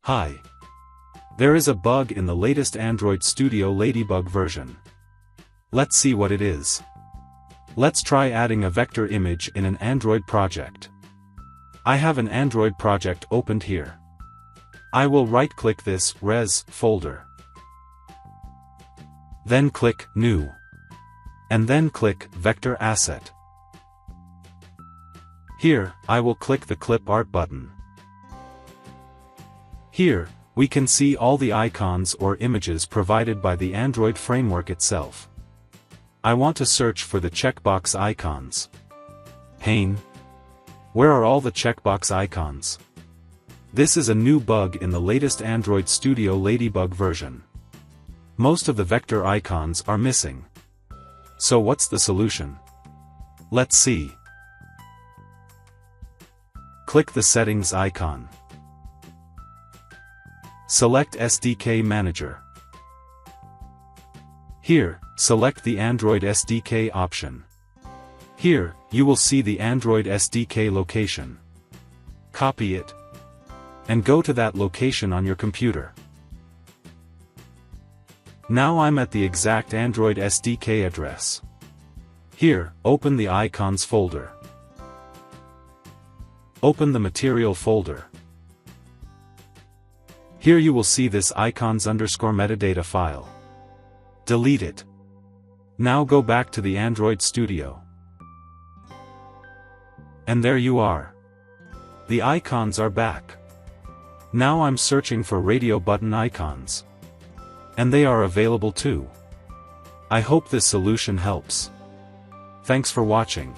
Hi. There is a bug in the latest Android Studio Ladybug version. Let's see what it is. Let's try adding a vector image in an Android project. I have an Android project opened here. I will right-click this res folder. Then click New. And then click Vector Asset. Here, I will click the Clip Art button. Here, we can see all the icons or images provided by the Android framework itself. I want to search for the checkbox icons. Pane. Where are all the checkbox icons? This is a new bug in the latest Android Studio Ladybug version. Most of the vector icons are missing. So what's the solution? Let's see. Click the Settings icon. Select SDK Manager. Here, select the Android SDK option. Here, you will see the Android SDK location. Copy it. And go to that location on your computer. Now I'm at the exact Android SDK address. Here, open the Icons folder. Open the Material folder. Here you will see this icons_metadata file. Delete it. Now go back to the Android Studio. And there you are. The icons are back. Now I'm searching for radio button icons. And they are available too. I hope this solution helps. Thanks for watching.